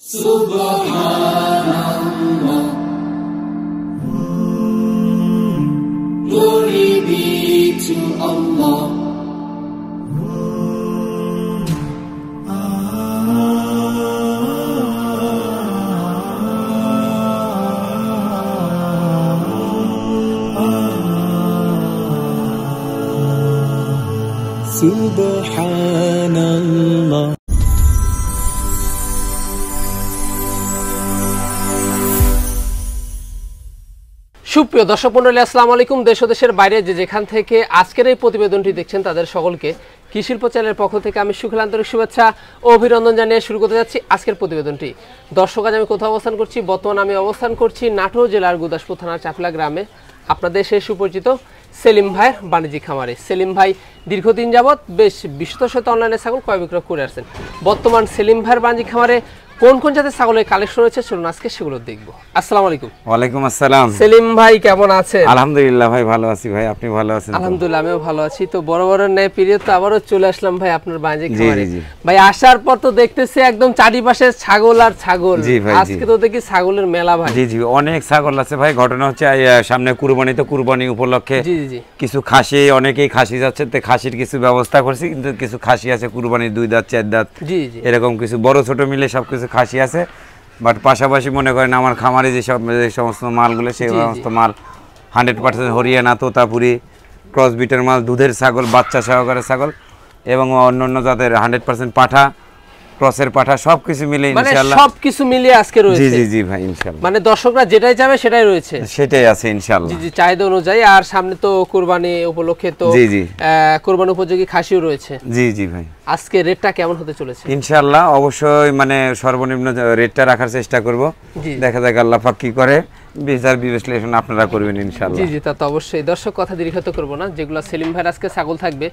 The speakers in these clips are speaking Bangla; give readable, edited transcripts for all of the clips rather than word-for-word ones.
Subhanallah, glory be to Allah. Subhanallah. সুপ্রিয় দর্শক মণ্ডলী, আসসালামু আলাইকুম। দেশ ও দেশের বাইরে যে যেখান থেকে আজকের এই প্রতিবেদনটি দেখছেন তাদের সকলকে কৃষিল্প চ্যানেলের পক্ষ থেকে আমি সুখের আন্তরিক শুভেচ্ছা ও অভিনন্দন জানিয়ে শুরু করতে যাচ্ছি আজকের প্রতিবেদনটি। দর্শক, আজ আমি কোথাও অবস্থান করছি? বর্তমানে আমি অবস্থান করছি নাটোর জেলার গুদাসপুর থানার চাকলা গ্রামে আপনাদের সেই সুপরিচিত সেলিম ভাইয়ের বাণিজ্যিক খামারে। সেলিম ভাই দীর্ঘদিন যাবৎ বেশ বিশ্বস্ত সাথে অনলাইনে ছাগল ক্রয় বিক্রয় করে আসছেন। বর্তমান সেলিম ভাইয়ের বাণিজ্যিক খামারে কোন কোন জাতের ছাগলের কালেকশন রয়েছে চলুন আজকে সেগুলো দেখবো। আসসালামু আলাইকুম। ওয়ালাইকুম আসসালাম। সেলিম ভাই কেমন আছেন? আলহামদুলিল্লাহ ভাই, ভালো আছি ভাই, আপনি ভালো আছেন? আলহামদুলিল্লাহ আমিও ভালো আছি। তো বড় বড় ন্যায় পিরিয়ড তো আবারও চলে আসলাম ভাই আপনার বাণিজ্যিক খামারে। ভাই আসার পর তো দেখতেছি একদম চারিপাশে ছাগল আর ছাগল। আজকে তো দেখি ছাগলের মেলা ভাই। জি জি, অনেক ছাগল আছে ভাই। ঘটনা হচ্ছে সামনে কুরবানি, তো কুরবানি উপলক্ষে কিছু খাসি, অনেকেই খাসি যাচ্ছে, তো খাসির কিছু ব্যবস্থা করছি, কিন্তু কিছু খাসি আছে কুরবানির 2 দাঁত 4 দাঁত এরকম কিছু বড় ছোট মিলে সবকিছু খাসি আছে। বাট পাশাপাশি মনে করেন আমার খামারে যে সমস্ত মালগুলো, সেই সমস্ত মাল 100% হরিয়ানা, তোতাপুরি, ক্রস বিটের মাল, দুধের ছাগল, বাচ্চা সহকারে ছাগল এবং অন্যান্য জাতের 100% পাঠা, ক্রসের পাঠা, সবকিছু মিলে ইনশাআল্লাহ সবকিছু মিলিয়ে আজকে রয়েছে। জি জি জি ভাই, ইনশাআল্লাহ মানে দর্শকরা যেটাই চাবে সেটাই রয়েছে, সেটাই আছে ইনশাআল্লাহ। জি জি, চাহিদা অনুযায়ী। আর সামনে তো কুরবানি উপলক্ষে তো জি জি কুরবানি উপযোগী খাসিও রয়েছে। জি জি ভাই, আজকে রেটটা কেমন হতে চলেছে? ইনশাআল্লাহ অবশ্যই মানে সর্বনিম্ন রেটটা রাখার চেষ্টা করব। দেখা যাক আল্লাহ পাক কি করে, বিচার বিশ্লেষণ আপনারা করবেন ইনশাআল্লাহ। জি জি, তা তো অবশ্যই। দর্শক, কথা দীর্ঘায়িত করব না। যেগুলো সেলিম ভাইয়ের আজকে ছাগল থাকবে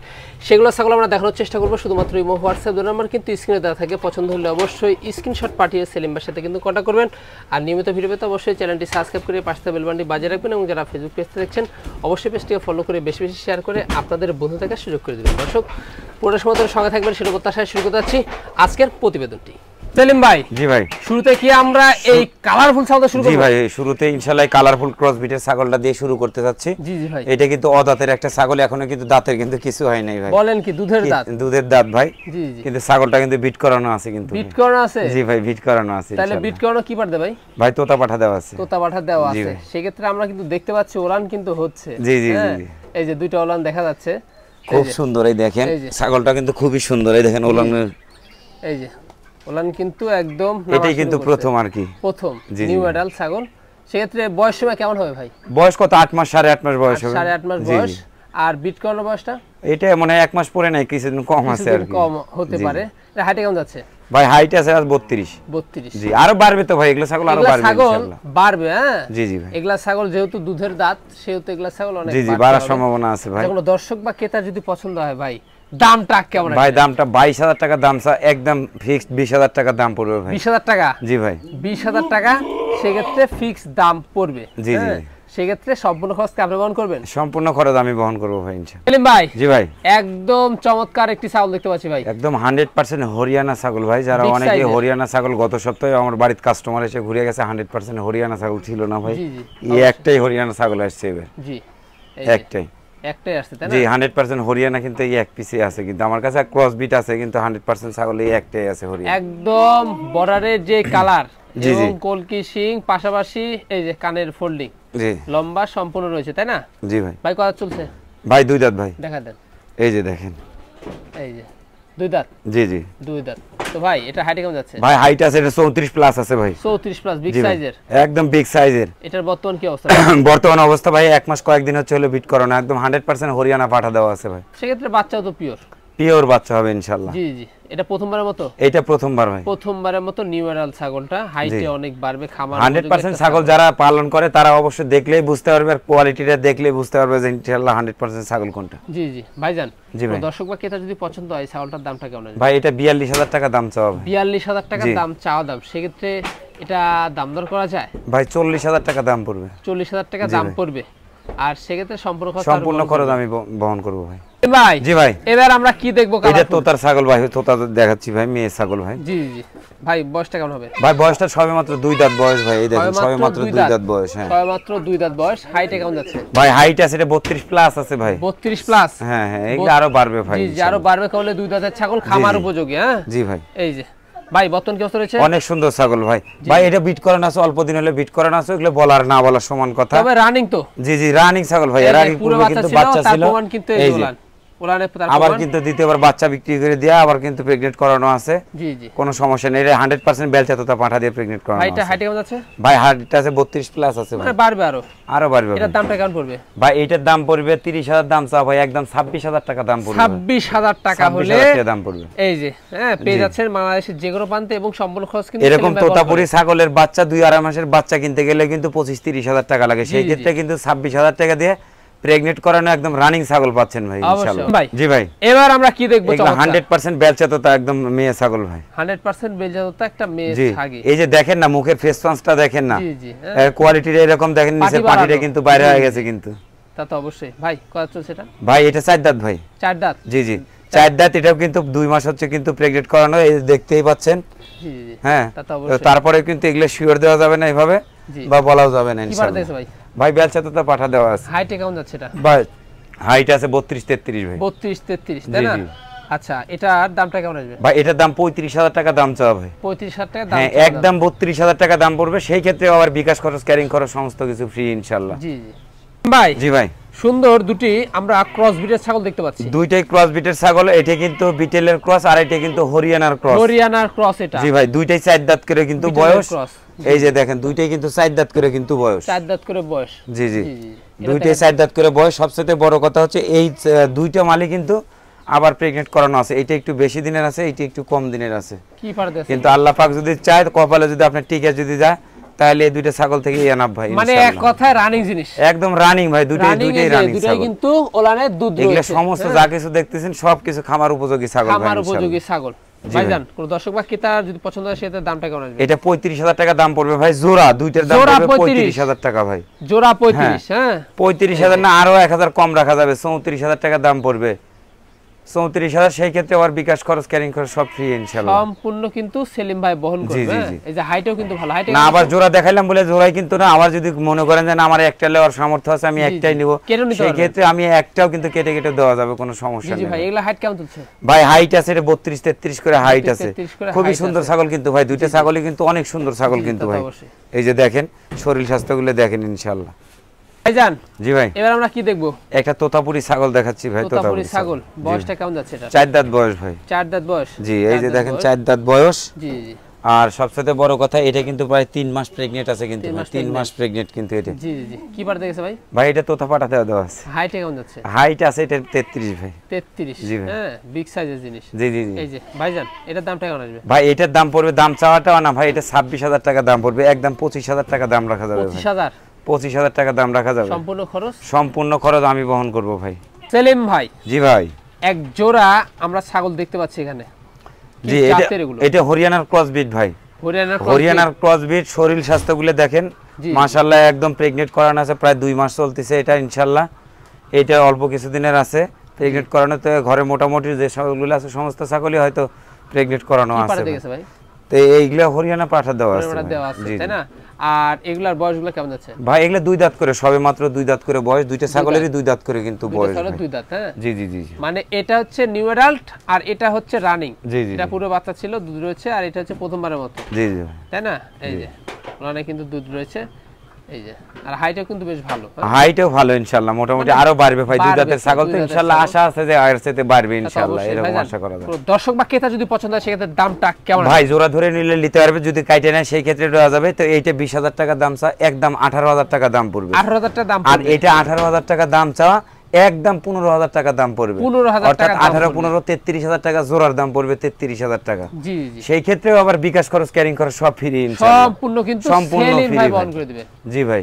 সেগুলো ছাগল আমরা দেখানোর চেষ্টা করব। শুধুমাত্র ইমো হোয়াটসঅ্যাপ নাম্বার কিন্তু স্ক্রিনে দেওয়া থাকে। পছন্দ হলে অবশ্যই স্ক্রিনশট পাঠিয়ে সেলিম ভাইয়ের সাথে কিন্তু কন্টাক্ট করবেন। আর নিয়মিত ভিডিও পেতে অবশ্যই চ্যানেলটি সাবস্ক্রাইব করে পাশে থাকা বেল বাটনটি বাজিয়ে রাখবেন এবং যারা ফেসবুক পেজে দেখছেন অবশ্যই পেজটিকে ফলো করে বেশি বেশি শেয়ার করে আপনাদের বন্ধু থাকার সুযোগ করে দেবেন। দর্শক, পুরো সময় ধরে সঙ্গে থাকবেন সেটা প্রত্যাশায় শুরু করতে যাচ্ছি আজকের প্রতিবেদনটি। সেলিম ভাই, জি ভাই, শুরুতে কি আমরা এই কালারফুল ছাগল শুরু করব? জি ভাই, শুরুতে ইনশাআল্লাহ কালারফুল ক্রস বিটের ছাগলটা দিয়ে শুরু করতে যাচ্ছি। জি জি ভাই, এটা কিন্তু অদাঁতের একটা ছাগল, এখনো কিন্তু দাঁতের কিন্তু কিছু হয় নাই ভাই। বলেন কি? দুধের দাঁত? দুধের দাঁত ভাই। জি জি, কিন্তু ছাগলটা কিন্তু বিট করানো আছে। কিন্তু বিট করানো আছে? জি ভাই, বিট করানো আছে। তাহলে বিট করানো কি পারবে ভাই? ভাই তোতা পাঠা দেওয়া আছে। তোতা পাঠা দেওয়া আছে। সেই ক্ষেত্রে আমরা কিন্তু দেখতে পাচ্ছি ওলান কিন্তু হচ্ছে। জি জি জি, এই যে দুইটা ওলান দেখা যাচ্ছে, খুব সুন্দর। এই দেখেন ছাগলটা কিন্তু খুবই সুন্দর। এই দেখেন ওলানের, এই যে ওলান কিন্তু একদম, এটাই কিন্তু প্রথম আর কি, প্রথম নিউ অ্যাডাল্ট ছাগল। সেক্ষেত্রে বয়স সময় কেমন হবে ভাই? বয়স কত? 8 মাস, 8.5 মাস বয়স হবে। 8.5 মাস বয়স। আর বিট করানোর বয়সটা? এটা মনে হয় 1 মাস পরে নাই, কিছুদিন কম আছে আর কি, কম হতে পারে। হাইটে কেমন যাচ্ছে? ভাই হাইট আছে আজ 32। জি, আরো বাড়বে তো ভাই, এগুলা ছাগল আরো বাড়বে ইনশাআল্লাহ। বাড়বে, হ্যাঁ। জি জি ভাই, এগুলা ছাগল যেহেতু দুধের দাঁত সেহেতু এগুলা ছাগল অনেক জি জি বাড়ার সম্ভাবনা আছে ভাই। কোনো দর্শক বা ক্রেতা যদি পছন্দ হয় ভাই, দামটা কেমন? ভাই দামটা 22,000 টাকা দাম, একদম ফিক্সড 20,000 টাকা দাম পড়বে ভাই। 20,000 টাকা? জি ভাই, 20,000 টাকা সেক্ষেত্রে ফিক্সড দাম পড়বে। জি জি, সেক্ষেত্রে সম্পূর্ণ খরচ আপনি বহন করবেন? সম্পূর্ণ খরচ আমি বহন করব ভাই ইনশাআল্লাহ। সেলিম ভাই, জি ভাই, একদম চমৎকার একটি ছাগল দেখতে পাচ্ছি ভাই। একদম 100% হরিয়ানা ছাগল ভাই। যারা অনেকে হরিয়ানা ছাগল, গত সপ্তাহে আমার বাড়িতে কাস্টমার এসে ঘুরে গেছে, 100% হরিয়ানা ছাগল ছিল না ভাই। এই একটাই হরিয়ানা ছাগল আসছে এবার। জি, একটাই আসছে তাই না? জি, 100% হরিয়ানা কিন্তু এই এক পিসে আছে। কিন্তু আমার কাছে ক্রস বিট আছে, কিন্তু 100% ছাগল এই একটাই আছে হরিয়ানা। একদম বর্ডারের যে কালার এবং কলকি শিং, পাশাপাশি এই যে কানের ফোল্ডিং, জি লম্বা সম্পূর্ণ রয়েছে তাই না? জি ভাই। ভাই কত চলছে ভাই? 2 দাঁত ভাই। দেখা দেন, এই যে দেখেন, এই যে 2 দাঁত। জি জি, 2 দাঁত। তো ভাই এটা হাইট কেমন যাচ্ছে? ভাই হাইট আছে এটা 34 প্লাস আছে ভাই। 34 প্লাস, বিগ সাইজের, একদম বিগ সাইজের। এটার বর্তমান কি অবস্থা? বর্তমান অবস্থা ভাই 1 মাস কয়েকদিন হচ্ছে হলো বিট করানো, একদম 100% হরিয়ানা পাঠা দেওয়া আছে ভাই। সেক্ষেত্রে বাচ্চাও তো পিওর বাচ্চা হবে ইনশাআল্লাহ। জি জি, এটা প্রথমবারের মতো? এটা প্রথমবার ভাই, প্রথমবারের মতো নিউ অ্যাডাল্ট ছাগলটা। হাইটে অনেক বাড়বে, খামার 100% ছাগল যারা পালন করে তারা অবশ্যই দেখলেই বুঝতে পারবে, আর কোয়ালিটিটা দেখলেই বুঝতে পারবে যে ইনশাআল্লাহ 100% ছাগল কোনটা। জি জি ভাইজান, জি ভাই, দর্শক বা ক্রেতা যদি পছন্দ হয় ছাগলটার দামটা কেমন আছে ভাই? এটা 42,000 টাকা দাম চাওয়া। 42,000 টাকা দাম চাওয়া দাম। সেক্ষেত্রে এটা দাম দর করা যায় ভাই? 40,000 টাকা দাম পড়বে। 40,000 টাকা দাম পড়বে। আর সেক্ষেত্রে সম্পূর্ণ খরচ আমি বহন করব ভাই। ভাই জি ভাই এবার আমরা কি দেখবো? এটা তোতার ছাগল ভাই, তোতা দেখাচ্ছি ভাই, মেয়ে ছাগল ভাই। জি জি ভাই, বয়সটা কেমন হবে? ভাই বয়সটা সবেমাত্র 2 দাঁত বয়স ভাই, এই দেখেন সবেমাত্র 2 দাঁত বয়স। হ্যাঁ সবেমাত্র 2 দাঁত বয়স। হাইটে কেমন যাচ্ছে ভাই? হাইট আছে এটা 32 প্লাস আছে ভাই। 32 প্লাস? হ্যাঁ হ্যাঁ, এগুলো আরো বাড়বে ভাই। জি আরো বাড়বে, কারণ 2 দাঁতের ছাগল খামার উপযোগী। হ্যাঁ জি ভাই। এই যে ভাই বর্তমান কি অবস্থা রয়েছে? অনেক সুন্দর ছাগল ভাই। ভাই এটা বিট করানো আছে, অল্প দিন হলে বিট করানো আছে, এগুলো বলার না বলার সমান কথা। তবে রানিং তো? জি জি রানিং ছাগল ভাই। এর আগে পুরো কিন্তু বাচ্চা ছিল, এই যে আবার কিন্তু দ্বিতীয়বার বাচ্চা বিক্রি করে দিয়া আবার কিন্তু প্রেগন্যান্ট করানো আছে। জি জি কোনো সমস্যা নেই, 100% বেলচা তোতা পাঠা দিয়ে প্রেগন্যান্ট করানো আছে। হাইট কেমন আছে ভাই? হাইট আছে 32 প্লাস আছে ভাই। মানে বাড়বে আরো বাড়বে। এটার দামটা কেমন পড়বে ভাই? এটার দাম পড়বে 30,000 দাম চা ভাই, একদম 26,000 টাকা দাম পড়বে। 26,000 টাকা হলে দাম পড়বে। এই যে হ্যাঁ পেয়ে যাচ্ছেন বাংলাদেশের যে কোনো প্রান্তে, এবং সম্পূর্ণ খরচ কিন্তু এরকম তোতাপুরি ছাগলের বাচ্চা 2-2.5 মাসের বাচ্চা কিনতে গেলে কিন্তু 25-30,000 টাকা লাগে। সেই ক্ষেত্রে কিন্তু 26,000 টাকা দিয়ে প্রেগন্যান্ট করানো একদম রানিং ছাগল পাচ্ছেন ভাই ইনশাআল্লাহ। জি ভাই এবার আমরা কি দেখব? 100% বেলচা তোতা একদম মেয়ে ছাগল ভাই। 100% বেলচা তোতা একটা মেয়ে ছাগি। এই যে দেখেন না মুখের ফেস পাঁচটা দেখেন না, জি জি কোয়ালিটির এরকম দেখেন, নিচের পাটিটা কিন্তু বাইরে হয়ে গেছে কিন্তু। তা তো অবশ্যই ভাই। কত চলছে এটা ভাই? এটা 4 দাঁত ভাই। 4 দাঁত? জি জি 4 দাঁত। এটাও কিন্তু 2 মাস হচ্ছে কিন্তু প্রেগন্যান্ট করানো, এই দেখতেই পাচ্ছেন। জি জি হ্যাঁ তা তো অবশ্যই। তারপরে কিন্তু এগুলো শিওর দেওয়া যাবে না এইভাবে, বা বলাও যাবে না ইনশাআল্লাহ। কি বাড়তেছে ভাই? ভাই বেলচা তোতা পাঠা দেওয়া আছে। হাইটে কেমন যাচ্ছে এটা? ভাই হাইট আছে 32-33 ভাই। 32-33 তাই না? আচ্ছা এটার দামটা কেমন আসবে? ভাই এটার দাম 35,000 টাকা দাম চাওয়া ভাই। 35,000 টাকা দাম? হ্যাঁ একদম 32,000 টাকা দাম পড়বে। সেই ক্ষেত্রে আবার বিকাশ খরচ, ক্যারিং খরচ সমস্ত কিছু ফ্রি ইনশাআল্লাহ। জি জি ভাই। জি ভাই সুন্দর দুটি আমরা ক্রস বিটের ছাগল দেখতে পাচ্ছি। দুইটাই ক্রস বিটের ছাগল। এটা কিন্তু বিটেলের ক্রস, আর এটা কিন্তু হরিয়ানার ক্রস। হরিয়ানার ক্রস এটা? জি ভাই দুইটাই 4 দাঁত করে কিন্তু বয়স। এই যে দেখেন দুইটাই কিন্তু 4 দাঁত করে কিন্তু বয়স। 4 দাঁত করে বয়স? জি জি দুইটাই 4 দাঁত করে বয়স। সবচেয়ে বড় কথা হচ্ছে এই দুইটা মালি কিন্তু আবার প্রেগন্যান্ট করানো আছে। এটা একটু বেশি দিনের আছে, এটা একটু কম দিনের আছে। কি পারবে? কিন্তু আল্লাহ পাক যদি চায়, কপালে যদি আপনি টিকে যদি যায়, তাহলে এই দুইটা ছাগল থেকে এনাফ ভাই। মানে এক কথায় রানিং জিনিস, একদম রানিং ভাই। দুইটাই রানিং দুইটাই কিন্তু ওলানে দুধ রয়েছে। এগুলা সমস্ত যা কিছু দেখতেছেন সব কিছু খামার উপযোগী ছাগল ভাই। খামার উপযোগী ছাগল ভাইজান। কোন দর্শক বা ক্রেতা যদি পছন্দ হয় সেটার দামটা কেমন আসবে? এটা 35,000 টাকা দাম পড়বে ভাই জোড়া। দুইটার দাম পড়বে 35,000 টাকা ভাই। জোড়া 35? হ্যাঁ 35,000 না, আরো 1,000 কম রাখা যাবে। 34,000 টাকা দাম পড়বে। 34,000। সেই ক্ষেত্রে আবার বিকাশ খরচ, ক্যারিং খরচ সব ফ্রি ইনশাআল্লাহ। সম্পূর্ণ কিন্তু সেলিম ভাই বহন করবে। এই যে হাইটও কিন্তু ভালো। হাইটে না আবার জোড়া দেখাইলাম বলে জোড়াই কিন্তু না, আবার যদি মনে করেন যে আমার একটা লেওয়ার সামর্থ্য আছে, আমি একটাই নিব, সেই ক্ষেত্রে আমি একটাও কিন্তু কেটে কেটে দেওয়া যাবে, কোনো সমস্যা নেই। জি ভাই এগুলা হাইট কেমন চলছে? ভাই হাইট আছে এটা 32-33 করে হাইট আছে। খুবই সুন্দর ছাগল কিন্তু ভাই। দুইটা ছাগলই কিন্তু অনেক সুন্দর ছাগল কিন্তু ভাই। এই যে দেখেন শরীর স্বাস্থ্যগুলো দেখেন ইনশাআল্লাহ ভাইজান। জি ভাই এবার আমরা কি দেখব? একটা তোতাপুরি ছাগল দেখাচ্ছি ভাই। তোতাপুরি ছাগল বয়সটা কেমন যাচ্ছে এটা? 4 দাঁত বয়স ভাই। 4 দাঁত বয়স? জি এই যে দেখেন 4 দাঁত বয়স। জি জি আর সবচেয়ে বড় কথা এটা কিন্তু প্রায় 3 মাস প্রেগন্যান্ট আছে কিন্তু 3 মাস প্রেগন্যান্ট কিন্তু এটা। জি জি কি বার দেখেছে ভাই? ভাই এটা তোতা পাটা দেওয়া আছে। হাইট কেমন যাচ্ছে? হাইট আছে এটা 33 ভাই। 33? জি ভাই হ্যাঁ বিগ সাইজের জিনিস। জি জি এই যে ভাইজান এটার দামটা কেমন আসবে? ভাই এটার দাম পড়বে, দাম চাওয়াটাও না ভাই, এটা 26,000 টাকা দাম পড়বে। একদম 25,000 টাকা দাম রাখা যাবে ভাই। 25,000 টাকা দাম রাখা যাবে। সম্পূর্ণ খরচ? সম্পূর্ণ খরচ আমি বহন করব ভাই। সেলিম ভাই। জি ভাই এক জোড়া আমরা ছাগল দেখতে পাচ্ছি এখানে। জি এটা হরিয়ানার ক্রস বিট ভাই। হরিয়ানার ক্রস বিট। শরীর স্বাস্থ্যগুলো দেখেন মাশাআল্লাহ একদম প্রেগন্যান্ট করানো আছে, প্রায় 2 মাস চলতেছে এটা ইনশাআল্লাহ। এটা অল্প কিছুদিনের আছে প্রেগন্যান্ট করানো। তো ঘরে মোটামুটি যে ছাগলগুলো আছে সমস্ত ছাগলই হয়তো প্রেগন্যান্ট করানো আছে ভাই। তো এইগুলা হরিয়ানা পাঠা দেওয়া আছে তাই না? আর এগুলার বয়সগুলো কেমন যাচ্ছে ভাই? এগুলা 2 দাঁত করে, সবেমাত্র 2 দাঁত করে বয়স। দুইটা ছাগলেরই 2 দাঁত করে কিন্তু বয়স। 2 দাঁত? হ্যাঁ জি জি জি মানে এটা হচ্ছে নিউ অ্যাডাল্ট আর এটা হচ্ছে রানিং। জি জি এটা পুরো বাচ্চা ছিল, দুধ রয়েছে, আর এটা হচ্ছে প্রথমবারের মতো। জি জি তাই না? এই যে ওখানে কিন্তু দুধ রয়েছে। এই যে আর হাইটও কিন্তু বেশ ভালো। হাইটও ভালো ইনশাআল্লাহ, মোটামুটি আরো বাড়বে ভাই। 2 দাঁতের ছাগল তো ইনশাআল্লাহ আশা আছে যে আর সাথে বাড়বে ইনশাআল্লাহ, এরকম আশা করা যায়। দর্শক বা ক্রেতা যদি পছন্দ হয় সেক্ষেত্রে দামটা কেমন? ভাই জোড়া ধরে নিলে নিতে পারবে, যদি কাটে নেয় সেই ক্ষেত্রে দেওয়া যাবে। তো এইটা 20,000 টাকা দাম চা, একদম 18,000 টাকা দাম পড়বে। 18,000 টাকা দাম? আর এটা 18,000 টাকা দাম চাওয়া, একদম 15,000 টাকা দাম পড়বে। 15,000 টাকা? 18 15 33,000 টাকা জোড়ার দাম পড়বে 33,000 টাকা। জি জি সেই ক্ষেত্রেও আবার বিকাশ খরচ, ক্যারিং খরচ সব ফ্রি ইনশাআল্লাহ। সম্পূর্ণ কিন্তু সেলিম ভাই বহন করে দিবে। জি ভাই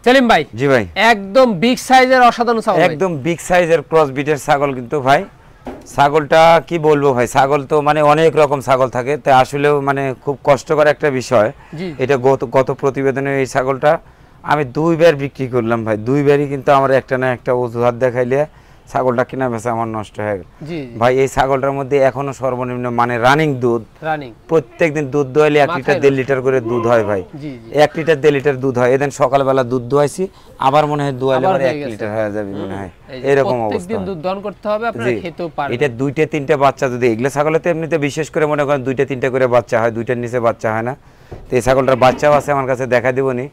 সেলিম ভাই। জি ভাই একদম বিগ সাইজের অসাধারণ ছাগল, একদম বিগ সাইজের ক্রস বিটের ছাগল কিন্তু ভাই। ছাগলটা কি বলবো ভাই, ছাগল তো মানে অনেক রকম ছাগল থাকে, তাই আসলেও মানে খুব কষ্টকর একটা বিষয়। এটা গত প্রতিবেদনে এই ছাগলটা আমি 2 বার বিক্রি করলাম ভাই। 2 বারই কিন্তু আমার একটা না একটা অজুহাত দেখাইলে ছাগলটা কিনা বেচা আমার নষ্ট হয়ে গেল। ভাই এই ছাগলটার মধ্যে এখনো সর্বনিম্ন মানে রানিং দুধ, প্রত্যেকদিন দুধ দোয়াইলে 1 লিটার 1.5 লিটার করে দুধ হয় ভাই। 1 লিটার 1.5 লিটার দুধ হয়। এদিন সকালবেলা দুধ দোয়াইছি, আবার মনে হয় দোয়াইলে আবার 1 লিটার হয়ে যাবে মনে হয়, এরকম অবস্থা। প্রত্যেকদিন দুধ দহন করতে হবে, আপনারা খেতেও পারবেন। এটা 2টা 3টা বাচ্চা যদি এগুলা ছাগলেতে এমনিতে বিশেষ করে মনে করেন 2টা 3টা করে বাচ্চা হয়, 2টার নিচে বাচ্চা হয় না। তো এই ছাগলটার বাচ্চাও আছে আমার কাছে, দেখা দেবনি।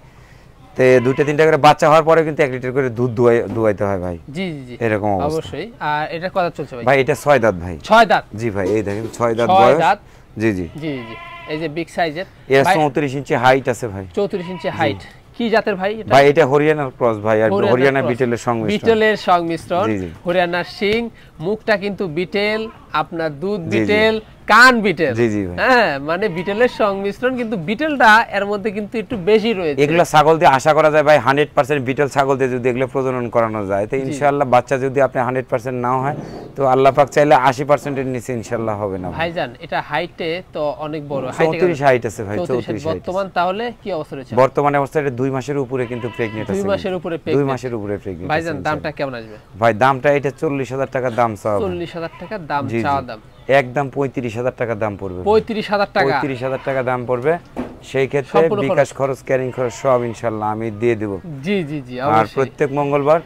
তো 2টা 3টা করে বাচ্চা হওয়ার পরে কিন্তু 1 লিটার করে দুধ দোয়াইতে হয় ভাই। জি জি জি, এরকম অবস্থা অবশ্যই। আর এটা কত চলছে ভাই? ভাই এটা 6 দাঁত ভাই। 6 দাঁত? জি ভাই, এই দেখেন 6 দাঁত বয়স। 6 দাঁত? জি জি জি জি। এই যে বিগ সাইজের, এর 34 ইঞ্চি হাইট আছে ভাই। 34 ইঞ্চি হাইট। কি জাতের ভাই এটা? ভাই এটা হরিয়ানার ক্রস ভাই, আর হরিয়ানা বিটেলের সংমিশ্রণ। বিটেলের সংমিশ্রণ, হরিয়ানার সিং, মুখটা কিন্তু বিটেল, আপনার দুধ বিটেল, কান বিটেল। জি জি ভাই, হ্যাঁ, মানে বিটেলের সংমিশ্রণ, কিন্তু বিটেলটা এর মধ্যে কিন্তু একটু বেশি রয়েছে। এগুলা ছাগল দিয়ে আশা করা যায় ভাই 100% বিটেল ছাগল দিয়ে যদি এগুলো প্রজনন করানো যায়, তো ইনশাআল্লাহ বাচ্চা যদি আপনি 100% নাও হয়, তো আল্লাহ পাক চাইলে 80% এর নিচে ইনশাআল্লাহ হবে না ভাইজান। এটা হাইটে তো অনেক বড়, 34 হাইট আছে ভাই, 34 বর্তমান। তাহলে কি অবস্থা রয়েছে বর্তমানে? অবস্থায় 2 মাসের উপরে কিন্তু প্রেগন্যান্ট আছে। 2 মাসের উপরে 2 মাসের উপরে প্রেগন্যান্ট। ভাইজান দামটা কেমন আসবে? ভাই দামটা এটা 40,000 টাকা দাম চাওয়া। 40,000 টাকা দাম চাওয়া দাম? একদম 35,000 টাকা দাম পড়বে। 35,000 টাকা? 35,000 টাকা দাম পড়বে। সেই ক্ষেত্রে বিকাশ খরচ, ক্যারিং খরচ সব ইনশাআল্লাহ আমি দিয়ে দেব। জি জি জি, আর প্রত্যেক মঙ্গলবার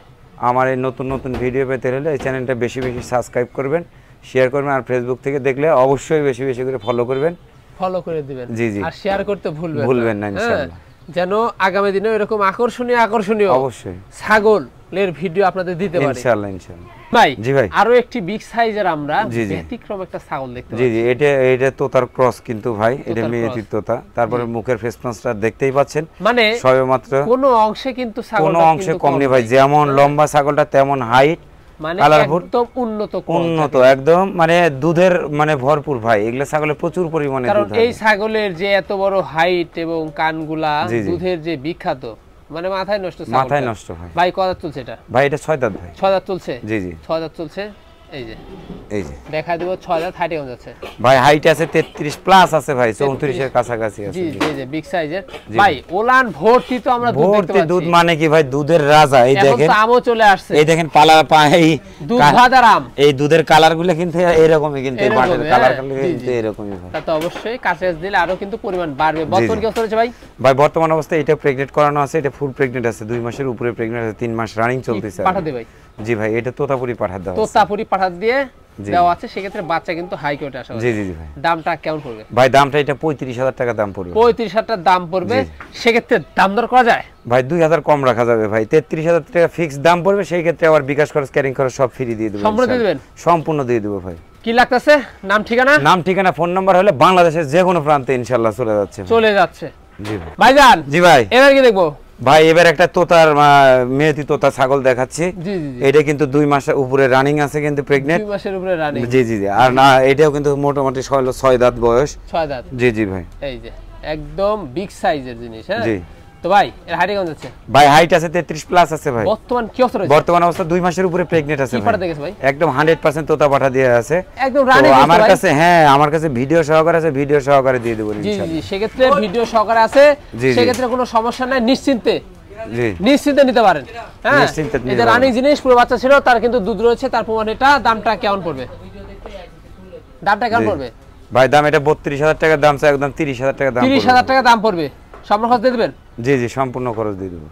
আমার এই নতুন নতুন ভিডিও পেতে হলে এই চ্যানেলটা বেশি বেশি সাবস্ক্রাইব করবেন, শেয়ার করবেন, আর ফেসবুক থেকে দেখলে অবশ্যই বেশি বেশি করে ফলো করবেন, ফলো করে দিবেন। জি জি, আর শেয়ার করতে ভুলবেন না ইনশাআল্লাহ, যেন আগামী দিনে এরকম আকর্ষণীয় অবশ্যই ছাগলের ভিডিও আপনাদের দিতে পারি ইনশাআল্লাহ ইনশাআল্লাহ। ভাই জি ভাই, আরো একটি বিগ সাইজের আমরা ব্যতিক্রম একটা ছাগল দেখতে পাচ্ছি। জি জি, এটা তোতার ক্রস কিন্তু ভাই, এটা মেয়েটি তোতা। তারপরে মুখের ফেস মাস্কটা দেখতেই পাচ্ছেন, মানে সবেমাত্র কোনো অংশে কিন্তু ছাগলটা কোনো অংশে কম নেই ভাই, যেমন লম্বা ছাগলটা তেমন হাইট, মানে একদম উন্নত একদম, মানে দুধের মানে ভরপুর ভাই। এগুলা ছাগলের প্রচুর পরিমাণে দুধ হয়। এই ছাগলের যে এত বড় হাইট এবং কানগুলা দুধের যে বিখ্যাত, মানে মাথায় নষ্ট ভাই। কত দাঁত চলছে এটা? ভাই এটা 6 দাঁত ভাই। 6 দাঁত চলছে? জি জি, 6 দাঁত চলছে। এই যে দেখা দিব 6 দাঁত। হাইটে কেমন যাচ্ছে ভাই? হাইট আছে 33 প্লাস আছে ভাই, 34 এর কাছাকাছি আছে। জি জি, যে বিগ সাইজের ভাই। ওলান ভর্তি তো আমরা দুধ দেখতে পাচ্ছি। দুধ মানে কি ভাই, দুধের রাজা। এই দেখেন আমও চলে আসছে, এই দেখেন পালা এই দুধ ভাদার আম। এই দুধের কালারগুলো কিন্তু এরকমই, কিন্তু বাটের কালার কিন্তু এরকমই ভাই। তা তো অবশ্যই কাছে দিলে আরো কিন্তু পরিমাণ বাড়বে। বর্তমান কি অবস্থা রয়েছে ভাই? ভাই বর্তমান অবস্থায় এটা প্রেগন্যান্ট করানো আছে, এটা ফুল প্রেগন্যান্ট আছে, 2 মাসের উপরে প্রেগন্যান্ট আছে, 3 মাস রানিং চলতেছে। পাঠা দে ভাই? জি ভাই, এটা তোতাপুরি পাঠা দাও, তোতাপুরি পাঠা দিয়ে দেওয়া আছে। সেক্ষেত্রে বাচ্চা কিন্তু হাই কোয়ালিটি আসে। জি জি ভাই। দামটা কেমন পড়বে ভাই? দামটা এটা 35,000 টাকা দাম পড়বে। 35,000 টাকা দাম পড়বে। সেক্ষেত্রে দাম দর করা যায় ভাই? 2,000 কম রাখা যাবে ভাই। 33,000 টাকা ফিক্স দাম পড়বে। সেই ক্ষেত্রে আবার বিকাশ খরচ, ক্যারিং খরচ সব ফ্রি দিয়ে দেব। সম্পূর্ণ দিয়ে দিবেন? সম্পূর্ণ দিয়ে দেব ভাই। কি লাগতেছে? নাম ঠিকানা ফোন নাম্বার হলে বাংলাদেশের যে কোনো প্রান্তে ইনশাআল্লাহ চলে যাচ্ছে। জি ভাই। ভাইজান, জি ভাই, এবার কি দেখবো ভাই? এবার একটা তোতার মেয়েতি তোতা ছাগল দেখাচ্ছি। এটা কিন্তু 2 মাসের উপরে রানিং আছে, কিন্তু প্রেগন্যান্ট 2 মাসের উপরে রানিং। জি জি জি। আর না, এটাও কিন্তু মোটামুটি 6 দাঁত বয়স। 6 দাঁত? জি জি ভাই। এই যে একদম বিগ সাইজের জিনিস। হ্যাঁ জি। তো ভাই এর হাইট কেমন আছে? ভাই হাইট আছে 33 প্লাস আছে ভাই। বর্তমান কি অবস্থা রয়েছে? বর্তমান অবস্থা 2 মাসের উপরে প্রেগন্যান্ট আছে ভাই। কি পাঠা দেখেছ ভাই? একদম 100% তোতা পাঠা দিয়ে আছে, একদম রানিং। আমার কাছে আমার কাছে ভিডিও সহকারে আছে, ভিডিও সহকারে দিয়ে দেব ইনশাআল্লাহ। জি জি, সেই ভিডিও সহকারে আছে, সেই কোনো সমস্যা নাই, নিশ্চিন্তে নিতে পারেন। হ্যাঁ, এই যে রানিং জিনিস, পুরো বাচ্চা ছিল, তার কিন্তু দুধ রয়েছে, তার প্রমাণ এটা। দামটা কেমন পড়বে? ভাই দাম এটা 32,000 টাকা দাম চাই, একদম 30,000 টাকা দাম। 30,000 টাকা দাম পড়বে। সম্পূর্ণ খরচ দিয়ে দিবেন? জি জি, সম্পূর্ণ খরচ দিয়ে দেব।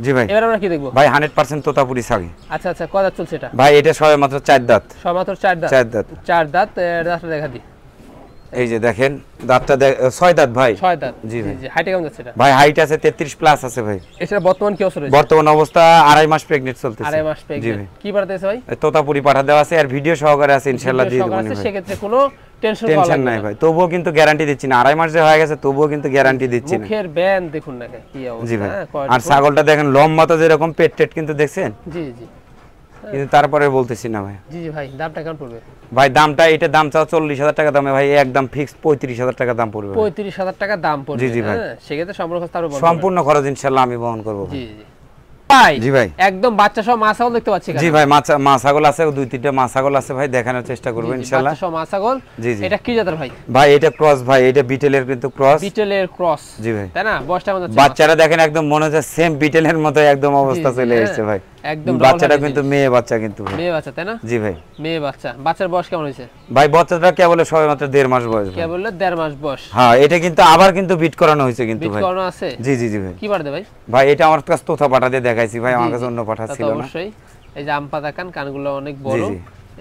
জি ভাই। এবার আমরা কি দেখব ভাই? 100% তোতাপুরি ছাগি। আচ্ছা আচ্ছা, কত দাঁত চলছে এটা? ভাই এটা সবে মাত্র 4 দাঁত। সবে মাত্র 4 দাঁত? 4 দাঁত। 4 দাঁত। দাঁতটা দেখা দি। এই যে দেখেন দাঁতটা, 6 দাঁত ভাই। 6 দাঁত? জি ভাই। হাইট কেমন যাচ্ছে এটা? ভাই হাইট আছে 33 প্লাস আছে ভাই। এটা বর্তমান কি অবস্থা রয়েছে? বর্তমান অবস্থা 2.5 মাস প্রেগন্যান্ট চলতেছে। 2.5 মাস প্রেগন্যান্ট। কি পাঠাতেছে ভাই? তোতাপুরি পাঠা দেওয়া আছে, আর ভিডিও সহকারে আছে, ইনশাআল্লাহ দিয়ে দেব ভাই। সে ক্ষেত্রে কোনো টেনশন নাই ভাই। তবুও কিন্তু গ্যারান্টি দিচ্ছি না, 2.5 মাস যে হয়ে গেছে তবুও কিন্তু গ্যারান্টি দিচ্ছি না। মুখের ব্যান দেখুন না কি অবস্থা। জি ভাই। আর ছাগলটা দেখেন লম্বা তো যেরকম, পেট কিন্তু দেখছেন? জি জি। কিন্তু তারপরে বলতেছি না ভাই। জি জি ভাই। দামটা কেমন পড়বে ভাই? দামটা এটা দাম চাও 40,000 টাকা দামে ভাই, একদম ফিক্স 35,000 টাকা দাম পড়বে। 35,000 টাকা দাম পড়বে? জি জি ভাই। সেক্ষেত্রে সম্পূর্ণ খরচ ইনশাআল্লাহ আমি বহন করব। জি জি ভাই। জি ভাই। একদম বাচ্চা সহ মা ছাগল দেখতে পাচ্ছি। জি ভাই, মা ছাগল আছে, 2-3টা মা ছাগল আছে ভাই, দেখানোর চেষ্টা করব ইনশাআল্লাহ। বাচ্চা সহ মা ছাগল। জি জি। এটা কি জাতের ভাই? ভাই এটা ক্রস ভাই, এটা বিটেলের কিন্তু ক্রস। বিটেলের ক্রস? জি ভাই। তাই না? বয়সটা কেমন আছে? বাচ্চারা দেখেন একদম মনে হচ্ছে সেম বিটেলের মতো একদম অবস্থা চলে এসেছে ভাই। একদম বাচ্চাটা কিন্তু মেয়ে বাচ্চা কিন্তু মেয়ে বাচ্চা তাই না? জি ভাই মেয়ে বাচ্চা। বাচ্চার বয়স কেমন হয়েছে ভাই? বাচ্চাটা কেবল সবেমাত্র 1.5 মাস বয়স। কেবল 1.5 মাস বয়স। হ্যাঁ এটা কিন্তু আবার কিন্তু বিট করানো হয়েছে কিন্তু ভাই। বিট করানো আছে? জি জি জি ভাই। কি পাঠা ভাই? ভাই এটা আমার কাছে তোতা পাঠা দিয়ে দেখাইছি ভাই, আমার কাছে অন্য পাঠা ছিল না। অবশ্যই এই যে আম পাতা কানগুলো অনেক বড়।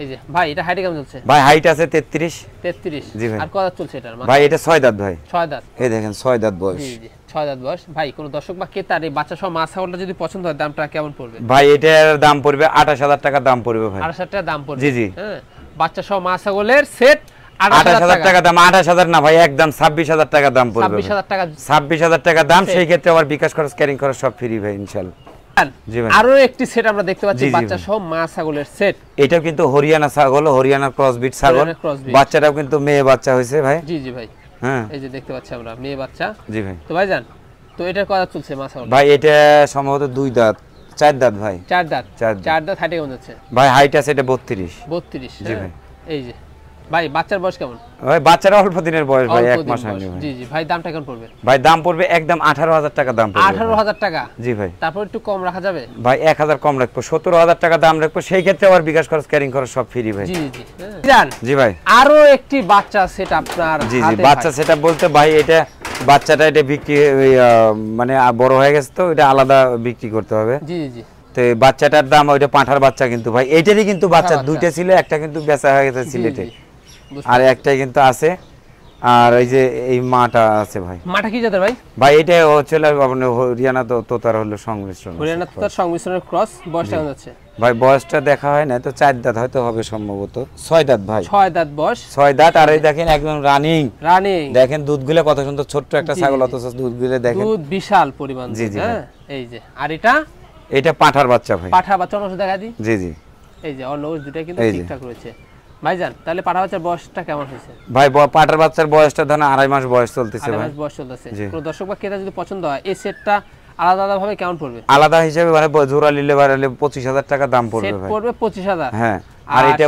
এই যে ভাই এটা হাইট কেমন চলছে? ভাই হাইট আছে 33। 33? জি ভাই। আর কত চলছে এটার? ভাই এটা 6 দাঁত ভাই। 6 দাঁত। এই দেখেন 6 দাঁত বয়স। জি জি 6 দাঁত বয়স। ভাই কোন দর্শক বা ক্রেতার এই বাচ্চা সহ মা ছাগলটা যদি পছন্দ হয় দামটা কেমন পড়বে? ভাই এটার দাম পড়বে 28000 টাকা দাম পড়বে ভাই। 28000 টাকা দাম পড়বে। জি জি। হ্যাঁ বাচ্চা সহ মা ছাগলের সেট 28000 টাকা দাম। 28000 না ভাই, একদম 26000 টাকা দাম পড়বে। 26000 টাকা। 26000 টাকা দাম। সেই ক্ষেত্রে আবার বিকাশ খরচ ক্যারিং খরচ সব ফ্রি ভাই ইনশাআল্লাহ। জি ভাই। আরো একটি সেট আমরা দেখতে পাচ্ছি বাচ্চা সহ মা ছাগলের সেট। এটাও কিন্তু হরিয়ানা ছাগল, হরিয়ানা ক্রস বিট ছাগল। বাচ্চাটাও কিন্তু মেয়ে বাচ্চা হইছে ভাই। জি জি ভাই। হ্যাঁ এই যে দেখতে পাচ্ছি আমরা মেয়ে বাচ্চা। জি ভাই। তো ভাইজান তো এটার কত চলছে মা ছাগল? ভাই এটা সম্ভবত 2 দাঁত 4 দাঁত ভাই। 4 দাঁত। 4 দাঁত হাইটে কেমন যাচ্ছে? ভাই হাইট আছে এটা 32। 32? জি ভাই। এই যে ভাই বাচ্চার বয়স কেমন? ভাই বাচ্চার অল্প দিনের বয়স ভাই, 1 মাস হয়নি ভাই। জি জি ভাই দামটা কেমন পড়বে? ভাই দাম পড়বে একদম 18000 টাকা দাম পড়বে। 18000 টাকা? জি ভাই। তারপর একটু কম রাখা যাবে? ভাই 1000 কম রাখবো, 17000 টাকা দাম রাখবো। সেই ক্ষেত্রে আবার বিকাশ খরচ ক্যারিং খরচ সব ফ্রি ভাই। জি জি। জান জি ভাই। আরো একটি বাচ্চা সেট আপনার হাতে। জি জি বাচ্চা সেটআপ বলতে ভাই এটা বাচ্চাটা এটা বিক্রি মানে বড় হয়ে গেছে তো এটা আলাদা বিক্রি করতে হবে। জি জি। তো বাচ্চাটার দাম ওইটা পাঁঠার বাচ্চা কিন্তু ভাই। এইটারই কিন্তু বাচ্চা দুইটা ছিল, একটা কিন্তু বেচা হয়ে গেছে সিলেটে আর একটাই কিন্তু আছে। আর এই যে এই মাটা আছে ভাই। মাটা কি জাতের ভাই? ভাই এটা হচ্ছে আপনার হরিয়ানা তোতার হলো সংমিশ্রণ। হরিয়ানা তোতার সংমিশ্রণের ক্রস। বয়স কেমন যাচ্ছে? ভাই বয়সটা দেখা হয় না তো, 4 দাঁত হয়তো হবে সম্ভবত। 6 দাঁত ভাই। 6 দাঁত বয়স। 6 দাঁত। আর এই দেখেন একদম রানিং। রানিং দেখেন দুধগুলো কত সুন্দর, ছোট্ট একটা ছাগল অথচ দুধগুলো দেখেন দুধ বিশাল পরিমাণ। জি জি। হ্যাঁ এই যে আর এটা পাঁঠার বাচ্চা ভাই। পাঁঠার বাচ্চা অন্য দেখা দি। জি জি। এই যে অন্য দুটো কিন্তু ঠিকঠাক রয়েছে ভাইজান। তাহলে পাঁঠা বাচ্চার বয়সটা কেমন হয়েছে? ভাই পাঁঠার বাচ্চার বয়সটা ধরেন 2.5 মাস বয়স চলতেছে ভাই। 2.5 মাস বয়স চলতেছে। কোন দর্শক বা ক্রেতা যদি পছন্দ হয় এই সেটটা আলাদা আলাদা ভাবে কেমন পড়বে? আলাদা হিসেবে মানে জোড়া নিলে বাড়ালে 25000 টাকা দাম পড়বে ভাই। সেট পড়বে 25000। হ্যাঁ। আর এটা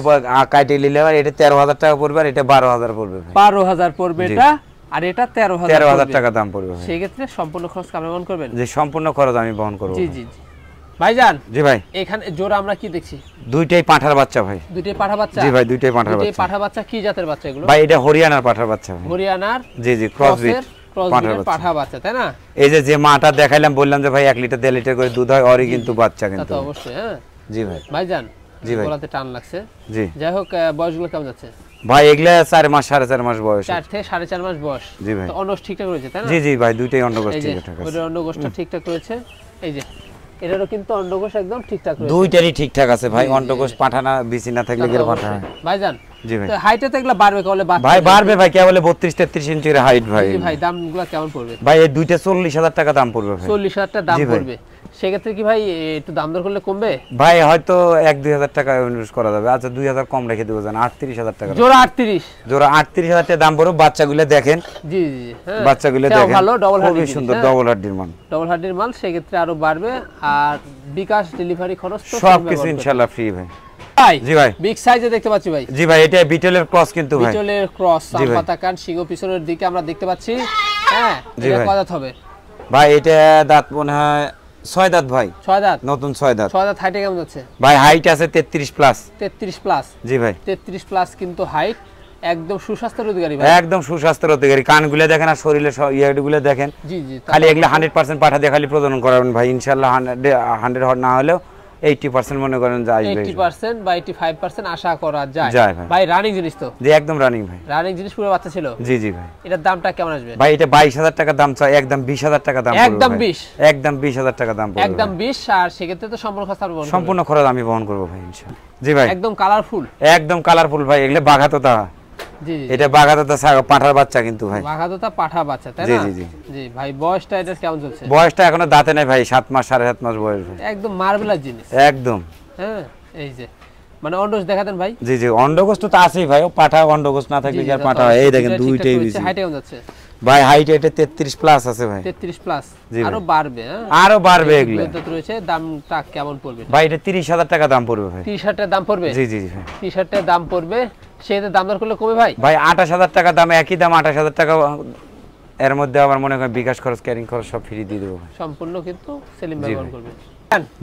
কাটে নিলে এটা 13000 টাকা পড়বে আর এটা 12000 পড়বে ভাই। 12000 পড়বে এটা আর এটা 13000 টাকা দাম পড়বে ভাই। সেই ক্ষেত্রে সম্পূর্ণ খরচ আপনি বহন করবেন? যে সম্পূর্ণ খরচ আমি বহন করব। জি জি জি। ভাইজান জি ভাই। এখানে জোড়া আমরা কি দেখছি? দুইটাই পাঁঠার বাচ্চা ভাই। দুইটাই পাঁঠা বাচ্চা? জি ভাই দুইটাই পাঁঠার বাচ্চা। দুইটাই পাঁঠা বাচ্চা। কি জাতের বাচ্চা এগুলো? ভাই এটা হরিয়ানার পাঁঠার বাচ্চা ভাই। হরিয়ানার? জি জি ক্রস বিট পাঁঠা বাচ্চা তাই না? এই যে মাটা দেখাইলাম বললাম যে ভাই 1 লিটার 1.5 লিটার করে দুধ হয় ওরই কিন্তু বাচ্চা কিন্তু। তা তো অবশ্যই। হ্যাঁ জি ভাই। ভাইজান জি ভাই। গলাতে টান লাগছে। জি। যাই হোক বয়সগুলো কেমন যাচ্ছে? ভাই এগুলা 4 মাস 4.5 মাস বয়স। 4 থেকে 4.5 মাস বয়স। জি ভাই। তো অন্ডকোষ ঠিকঠাক রয়েছে তাই না? জি জি ভাই দুইটাই অন্ডকোষ ঠিকঠাক আছে। ওই অন্ডকোষটা ঠিকঠাক রয়েছে। এই যে এটারও কিন্তু অন্ডকোষ একদম ঠিকঠাক রয়েছে। দুইটারই ঠিকঠাক আছে ভাই। অন্ডকোষ পাঠানা বিসি না থাকলে গের পাঠা হয় ভাইজান। জি ভাই। তো হাইটে তো এগুলা বাড়বে কলে ভাই বাড়বে ভাই, কে বলে 32 33 ইঞ্চির হাইট ভাই। জি ভাই দামগুলো কেমন পড়বে? ভাই এই দুইটা 40000 টাকা দাম পড়বে ভাই। 40000 টাকা দাম পড়বে। সেক্ষেত্রে কি ভাই একটু দাম দর করলে কমবে? ভাই হয়তো 1-2000 টাকা ইনভেস্ট করা যাবে। আচ্ছা 2000 কম রেখে দেবো জান, 38000 টাকা। জোড়া 38? জোড়া 38000 টাকা দাম পড়বে। বাচ্চাগুলো দেখেন। জি জি হ্যাঁ বাচ্চাগুলো দেখেন ভালো ডবল হার্ডি, খুবই সুন্দর ডবল হার্ডির মাল। ডবল হার্ডির মাল। সেক্ষেত্রে আরো বাড়বে। আর বিকাশ ডেলিভারি খরচ তো সব কিছু ইনশাআল্লাহ ফ্রি ভাই। ভাই জি ভাই বিগ সাইজে দেখতে পাচ্ছি ভাই। জি ভাই এটা বিটলের ক্রস কিন্তু ভাই। বিটলের ক্রস। পাতা কান সিংহ পিছনের দিকে আমরা দেখতে পাচ্ছি। হ্যাঁ এটা কত দাঁত হবে ভাই? এটা দাঁত মনে হয় 6 দাঁত ভাই। 6 দাঁত? নতুন 6 দাঁত। 6 দাঁত। হাইটে কেমন যাচ্ছে ভাই? হাইট আছে 33 প্লাস। 33 প্লাস? জি ভাই 33 প্লাস কিন্তু হাইট। একদম সুস্বাস্থ্যের অধিকারী ভাই। একদম সুস্বাস্থ্যের অধিকারী। কানগুলো দেখেন আর শরীরে ইয়াগুলো দেখেন। জি জি। খালি এগুলা 100% পাঠা দিয়ে খালি প্রজনন করাবেন ভাই ইনশাআল্লাহ। 100 না হলেও 80% মনে করেন যায়। 80% বা 85% আশা করা যায় ভাই। রানিং জিনিস তো? জি একদম রানিং ভাই। রানিং জিনিস পুরো বাচ্চা ছিল? জি জি ভাই। এটার দামটা কেমন আসবে ভাই? এটা 22000 টাকা দাম চাই। একদম 20000 টাকা দাম পড়বে। একদম 20? একদম 20000 টাকা দাম পড়বে। একদম 20। আর সেক্ষেত্রে তো সম্পূর্ণ খরচ আপনি বহন করবেন? সম্পূর্ণ খরচ আমি বহন করব ভাই ইনশাআল্লাহ। জি ভাই একদম কালারফুল। একদম কালারফুল ভাই। এগুলা বাঘাতোতা। জি জি। এটা বাঘাতোতা পাঠার বাচ্চা কিন্তু ভাই। বাঘাতোতা পাঠা বাচ্চা তাই না? জি জি জি ভাই। বয়সটা এটা কেমন চলছে? বয়সটা এখনো দাঁতে নাই ভাই। 7 মাস 7.5 মাস বয়স ভাই। একদম মার্বেলার জিনিস একদম। হ্যাঁ এই যে মানে অন্ডকোষ দেখাতেন ভাই? জি জি অন্ডকোষ তো আছেই ভাই। ও পাঠা অন্ডকোষ না থাকলে কি আর পাঠা হয়? এই দেখেন দুইটাই বেশি। হাইটে কেমন যাচ্ছে ভাই? হাইট এটা 33 প্লাস আছে ভাই। 33 প্লাস? আরো বাড়বে? হ্যাঁ আরো বাড়বে। এগুলো তো রয়েছে। দামটা কেমন পড়বে ভাই? এটা 30000 টাকা দাম পড়বে ভাই। 30000 টাকা দাম পড়বে? জি জি ভাই 30000 টাকা দাম পড়বে। সেটা দাম দর করলে কমে ভাই? ভাই 28000 টাকা দাম, একই দাম 28000 টাকা। এর মধ্যে আবার মনে হয় বিকাশ খরচ ক্যারিং খরচ সব ফ্রি দিয়ে দেবো ভাই। সম্পূর্ণ কিন্তু সেলিম ভাই বহন করবে।